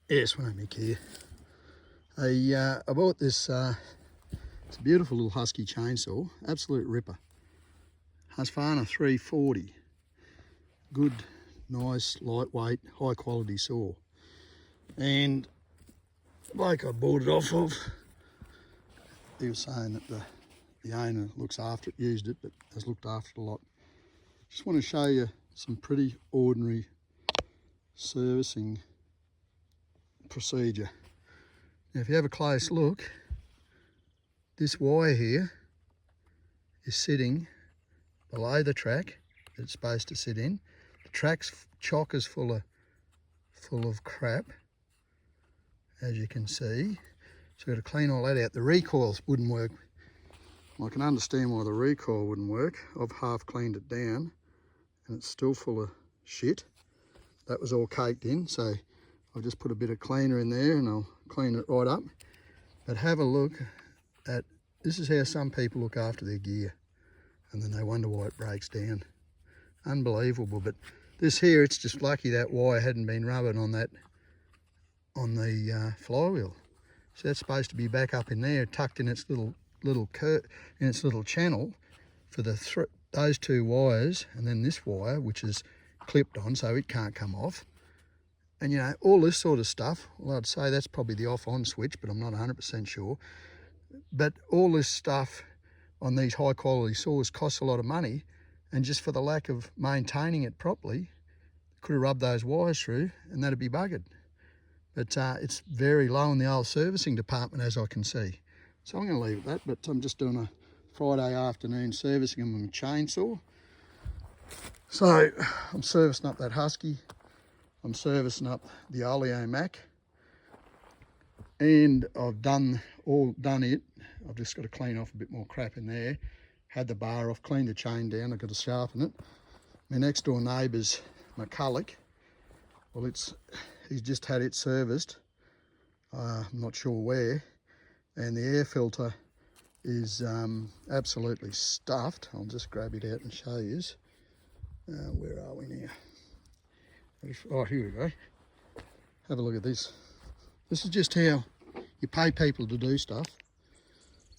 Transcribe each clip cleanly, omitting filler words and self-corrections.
Yes, my name Mick here. I bought this, it's a beautiful little Husky chainsaw, absolute ripper. Husqvarna 340. Good, nice, lightweight, high quality saw. And the bloke I bought it off of, he was saying that the owner looks after it, used it, but has looked after it a lot. Just want to show you some pretty ordinary servicing procedure. Now, if you have a close look, this wire here is sitting below the track that it's supposed to sit in. The track's chock is full of crap, as you can see. So we've got to clean all that out. The recoils wouldn't work. I can understand why the recoil wouldn't work. I've half cleaned it down and it's still full of shit. That was all caked in, so I've just put a bit of cleaner in there and I'll clean it right up. But have a look at, this is how some people look after their gear, and then they wonder why it breaks down. Unbelievable. But this here, it's just lucky that wire hadn't been rubbing on that, on the flywheel. So that's supposed to be back up in there, tucked in its little in its little channel for those two wires, and then this wire, which is clipped on so it can't come off. And you know, all this sort of stuff, well, I'd say that's probably the off-on switch, but I'm not 100% sure. But all this stuff on these high quality saws costs a lot of money, and just for the lack of maintaining it properly, could have rubbed those wires through and that'd be buggered. But it's very low in the old servicing department, as I can see. So I'm going to leave it at that, but I'm just doing a Friday afternoon servicing them with a chainsaw. So I'm servicing up that Husky, I'm servicing up the Oleo Mac, and I've done it. I've just got to clean off a bit more crap in there. Had the bar off, cleaned the chain down, I've got to sharpen it. My next door neighbour's McCulloch, well, he's just had it serviced, I'm not sure where, and the air filter is absolutely stuffed. I'll just grab it out and show you. Where are we now? Oh, here we go. Have a look at this. This is just how you pay people to do stuff.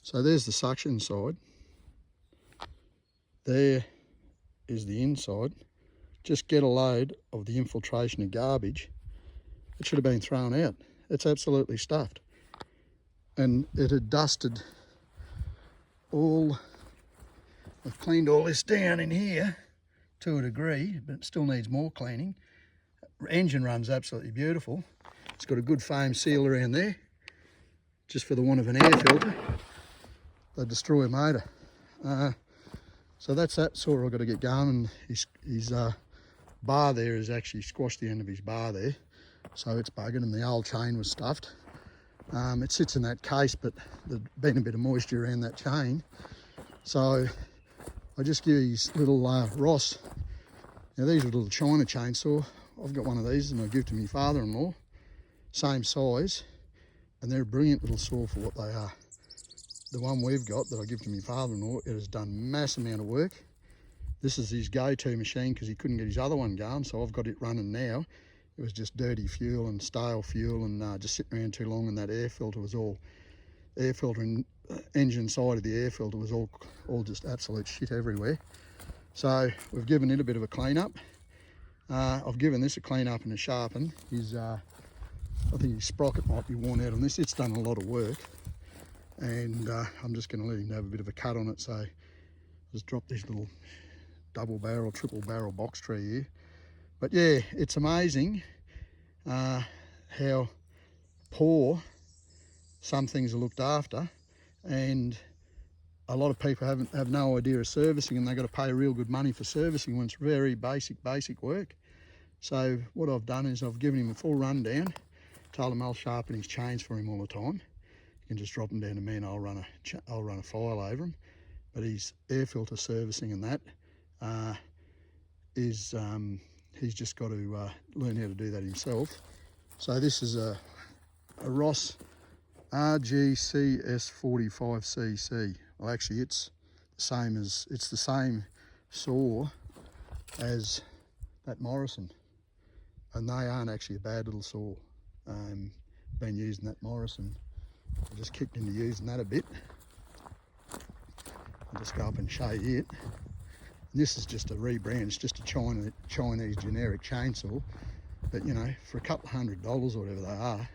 So there's the suction side. There is the inside. Just get a load of the infiltration of garbage. It should have been thrown out. It's absolutely stuffed. And it had dusted all, I've cleaned all this down in here to a degree, but it still needs more cleaning. Engine run's absolutely beautiful. It's got a good foam seal around there, just for the want of an air filter. They destroy a motor. So that's that saw I've got to get going, and his bar there has actually squashed the end of his bar there, so it's buggered, and the old chain was stuffed. It sits in that case, but there's been a bit of moisture around that chain, so I just give his little Ross. Now these are a little China chainsaw. I've got one of these and I give to my father-in-law, same size, and they're a brilliant little saw for what they are. The one we've got that I give to my father-in-law, it has done mass amount of work. This is his go-to machine because he couldn't get his other one going, so I've got it running now. It was just dirty fuel and stale fuel and just sitting around too long, and that air filter was all, air filter and engine side of the air filter was all just absolute shit everywhere. So we've given it a bit of a clean up. I've given this a clean up and a sharpen. I think his sprocket might be worn out on this. It's done a lot of work, and I'm just going to let him have a bit of a cut on it. So just drop this little double barrel, triple barrel box tree here. But yeah, it's amazing how poor some things are looked after, and a lot of people have no idea of servicing, and they've got to pay real good money for servicing when it's very basic work. So what I've done is I've given him a full rundown, told him I'll sharpen his chains for him all the time. You can just drop them down to me and I'll run a file over them. But his air filter servicing and that he's just got to learn how to do that himself. So this is a Ross RGCS 45cc. Well, actually it's the same saw as that Morrison, and they aren't actually a bad little saw. Been using that Morrison. I just kicked into using that a bit. I'll just go up and show you it. And this is just a rebrand. It's just a Chinese generic chainsaw. But you know, for a couple $100 or whatever they are, I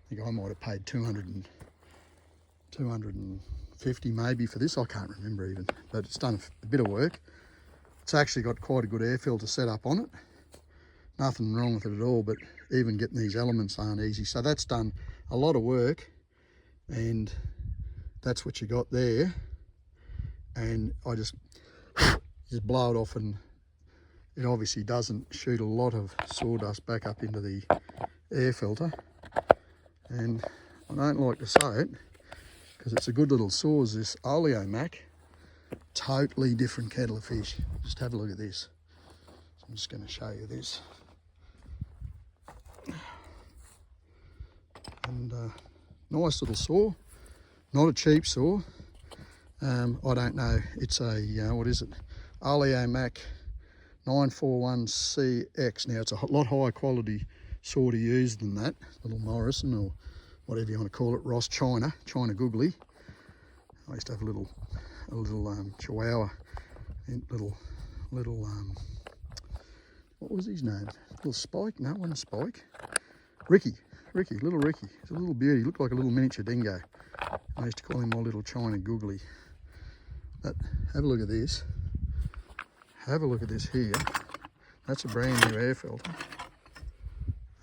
think I might have paid 250 maybe for this. I can't remember even, but it's done a bit of work. It's actually got quite a good air filter set up on it. Nothing wrong with it at all, but even getting these elements aren't easy. So that's done a lot of work, and that's what you got there. And I just blow it off, and it obviously doesn't shoot a lot of sawdust back up into the air filter. And I don't like to say it because it's a good little saw, is this Oleomac. Totally different kettle of fish. Just have a look at this. So I'm just going to show you this. And nice little saw, not a cheap saw. I don't know, it's a, what is it? Oleomac 941CX. Now it's a lot higher quality saw to use than that little Morrison, or whatever you want to call it, Ross China Googly. I used to have a little Chihuahua, little what was his name? Little Spike? No, wasn't a Spike. Little Ricky. He's a little beauty. He looked like a little miniature dingo. I used to call him my little China Googly. But have a look at this. Have a look at this here. That's a brand new air filter.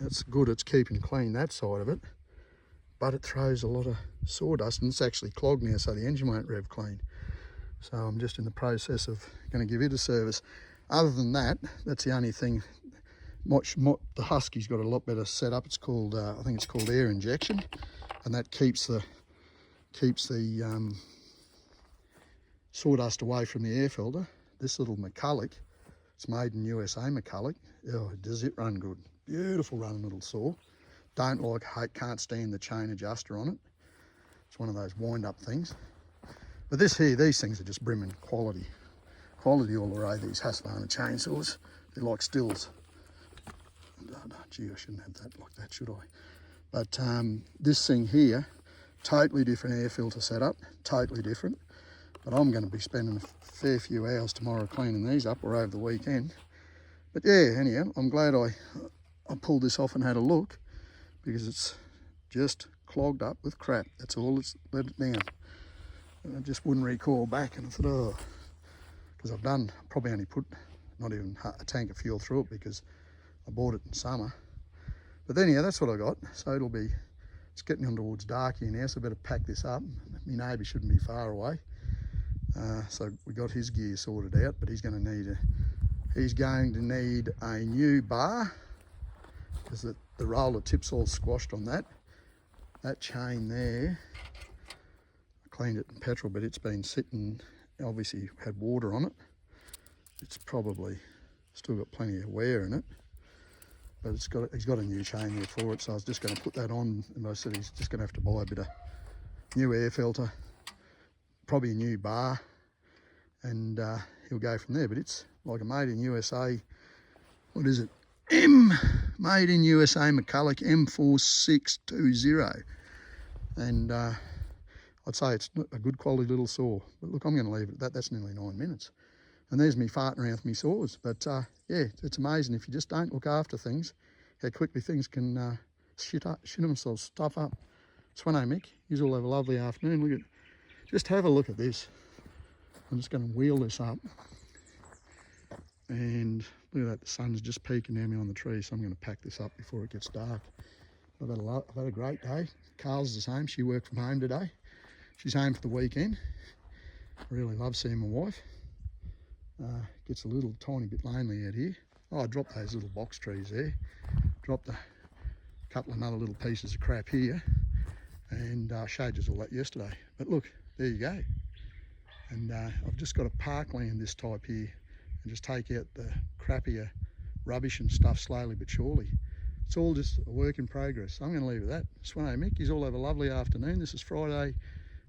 That's good. It's keeping clean, that side of it. But it throws a lot of sawdust, and it's actually clogged now, so the engine won't rev clean. So I'm just in the process of going to give it a service. Other than that, that's the only thing. The Husky's got a lot better setup. It's called, I think it's called air injection, and that keeps the sawdust away from the air filter. This little McCulloch, it's made in USA McCulloch. Oh, does it run good? Beautiful running little saw. Can't stand the chain adjuster on it. It's one of those wind-up things. But this here, these things are just brimming quality. Quality all the way, these Husqvarna chainsaws. They're like stills. Gee, I shouldn't have that like that, should I? But this thing here, totally different air filter setup, totally different. But I'm going to be spending a fair few hours tomorrow cleaning these up, or over the weekend. But yeah, anyhow, I'm glad I pulled this off and had a look, because it's just clogged up with crap. That's all. It's let it down. And I just wouldn't recoil back, and I thought, oh, because I've probably only put not even a tank of fuel through it, because I bought it in summer. But then, yeah, that's what I got. So it's getting on towards dark here now, so I better pack this up. My neighbour shouldn't be far away. So we got his gear sorted out, but he's going to need a new bar, because the roller tip's all squashed on that. That chain there, I cleaned it in petrol, but it's been sitting, obviously had water on it. It's probably still got plenty of wear in it, but he's got a new chain there for it, so I was just going to put that on, and I said he's just going to have to buy a bit of new air filter, probably a new bar, and he'll go from there. But it's like a made in USA, what is it? Made in USA McCulloch M4620, and I'd say it's a good quality little saw. But look, I'm going to leave it at that. That's nearly 9 minutes, and there's me farting around with me saws. But yeah, it's amazing if you just don't look after things, how quickly things can shit themselves, stuff up. Swano Mick, you all have a lovely afternoon. Look at, just have a look at this. I'm just going to wheel this up, and look at that, the sun's just peeking down me on the tree, so I'm going to pack this up before it gets dark. I've had a great day. Carl's the same. She worked from home today. She's home for the weekend. I really love seeing my wife. Gets a little tiny bit lonely out here. Oh, I dropped those little box trees there. Dropped a couple of other little pieces of crap here, and showed you all that yesterday. But look, there you go. And I've just got to parkland this type here and just take out the crappier rubbish and stuff slowly but surely. It's all just a work in progress. So I'm going to leave it at that. Swano Mick, you all have a lovely afternoon. This is Friday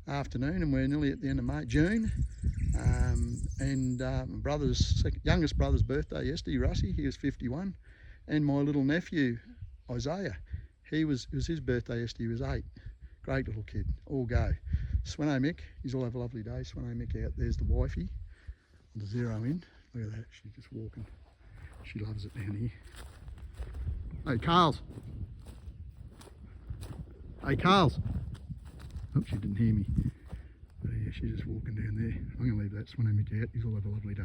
afternoon, and we're nearly at the end of June. And my youngest brother's birthday yesterday, Russie, he was 51, and my little nephew, Isaiah, It was his birthday yesterday. He was 8. Great little kid. All go. Sweno Mick, he's all have a lovely day. Sweno Mick out. There's the wifey. The zero in. Look at that. She's just walking. She loves it down here. Hey, Carls. Hey, Carls. Oh, she didn't hear me. But yeah, she's just walking down there. I'm going to leave that Sweno Mick out. He's all have a lovely day.